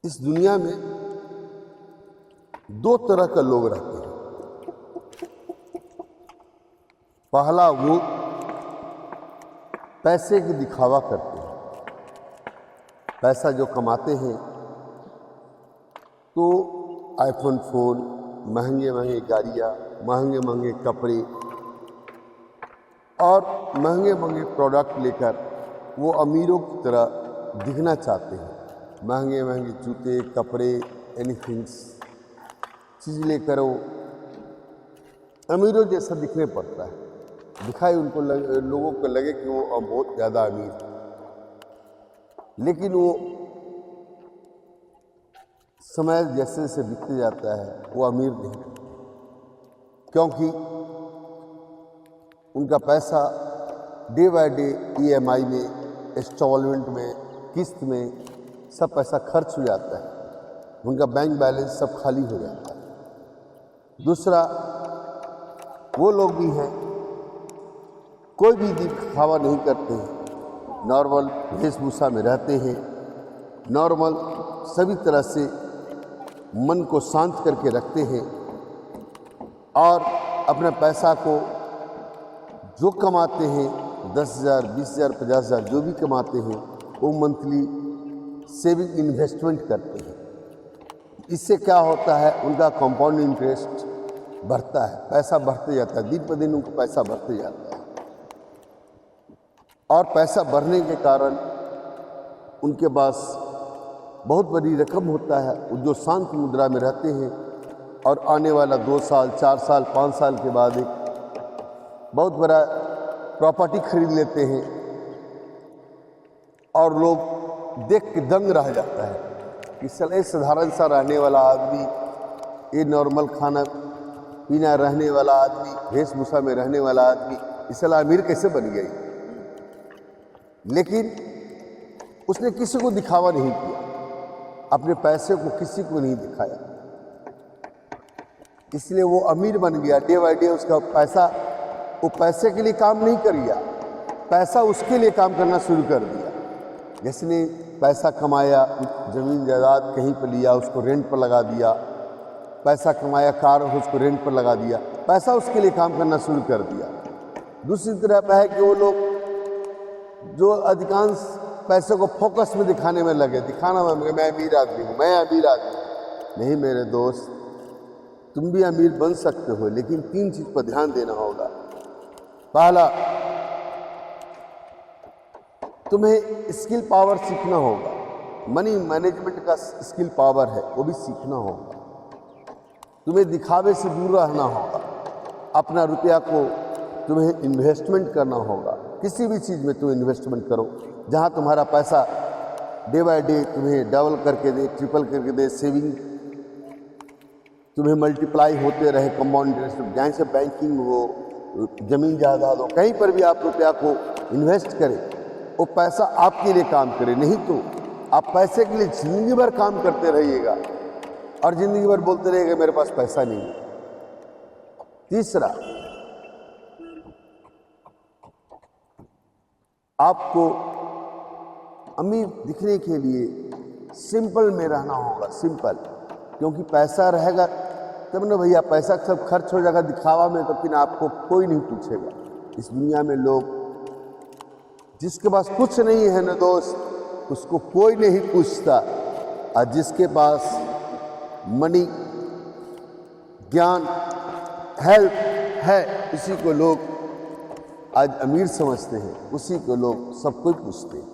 इस दुनिया में दो तरह का लोग रहते हैं। पहला वो पैसे की दिखावा करते हैं, पैसा जो कमाते हैं तो आईफोन फ़ोन, महंगे महंगे गाड़ियाँ, महंगे महंगे कपड़े और महंगे महंगे प्रोडक्ट लेकर वो अमीरों की तरह दिखना चाहते हैं। महंगे महंगे जूते, कपड़े, एनीथिंग्स चीज़ लेकर वो अमीरों जैसा दिखने पड़ता है। दिखाई उनको लोगों को लगे कि वो बहुत ज़्यादा अमीर है, लेकिन वो समय जैसे जैसे बीतते जाता है वो अमीर नहीं, क्योंकि उनका पैसा डे बाय डे EMI में, इंस्टॉलमेंट में, किस्त में सब पैसा खर्च हो जाता है। उनका बैंक बैलेंस सब खाली हो जाता है। दूसरा वो लोग भी हैं, कोई भी दिखावा नहीं करते हैं, नॉर्मल वेशभूषा में रहते हैं, नॉर्मल सभी तरह से मन को शांत करके रखते हैं और अपने पैसा को जो कमाते हैं 10,000, 20,000, 50,000 जो भी कमाते हैं वो मंथली सेविंग इन्वेस्टमेंट करते हैं। इससे क्या होता है, उनका कंपाउंड इंटरेस्ट बढ़ता है, पैसा बढ़ते जाता है, दिन पर दिन उनको पैसा बढ़ते जाता है और पैसा बढ़ने के कारण उनके पास बहुत बड़ी रकम होता है। वो जो शांत मुद्रा में रहते हैं और आने वाला 2 साल, 4 साल, 5 साल के बाद एक बहुत बड़ा प्रॉपर्टी खरीद लेते हैं और लोग देख के दंग रह जाता है कि साले साधारण सा रहने वाला आदमी, ये नॉर्मल खाना पीना रहने वाला आदमी, वेशभूषा में रहने वाला आदमी, इस साला अमीर कैसे बन गई। लेकिन उसने किसी को दिखावा नहीं किया, अपने पैसे को किसी को नहीं दिखाया, इसलिए वो अमीर बन गया। डे बाय डे उसका पैसा, वो पैसे के लिए काम नहीं कर गया, पैसा उसके लिए काम करना शुरू कर दिया। जिसने पैसा कमाया, ज़मीन जायदाद कहीं पर लिया, उसको रेंट पर लगा दिया, पैसा कमाया, कार उसको रेंट पर लगा दिया, पैसा उसके लिए काम करना शुरू कर दिया। दूसरी तरफ है कि वो लोग जो अधिकांश पैसे को फोकस में दिखाने में लगे, दिखाना मैं अमीर आदमी हूँ, मैं अमीर आदमी हूँ। नहीं मेरे दोस्त, तुम भी अमीर बन सकते हो, लेकिन 3 चीज़ पर ध्यान देना होगा। पहला, तुम्हें स्किल पावर सीखना होगा, मनी मैनेजमेंट का स्किल पावर है वो भी सीखना होगा। तुम्हें दिखावे से दूर रहना होगा, अपना रुपया को तुम्हें इन्वेस्टमेंट करना होगा। किसी भी चीज़ में तुम इन्वेस्टमेंट करो जहां तुम्हारा पैसा डे बाय डे तुम्हें डबल करके दे, ट्रिपल करके दे, सेविंग तुम्हें मल्टीप्लाई होते रहे, कंपाउंड इंटरेस्ट, जहाँ से बैंकिंग हो, जमीन जायदाद हो, कहीं पर भी आप रुपया को इन्वेस्ट करें, वो पैसा आपके लिए काम करे। नहीं तो आप पैसे के लिए जिंदगी भर काम करते रहिएगा और जिंदगी भर बोलते रहिएगा मेरे पास पैसा नहीं है। तीसरा, आपको अमीर दिखने के लिए सिंपल में रहना होगा, सिंपल, क्योंकि पैसा रहेगा तब ना भैया, पैसा सब खर्च हो जाएगा दिखावा में तो फिर आपको कोई नहीं पूछेगा। इस दुनिया में लोग, जिसके पास कुछ नहीं है ना दोस्त, उसको कोई नहीं पूछता, और जिसके पास मनी, ज्ञान, हेल्थ है, उसी को लोग आज अमीर समझते हैं, उसी को लोग सब कुछ पूछते हैं।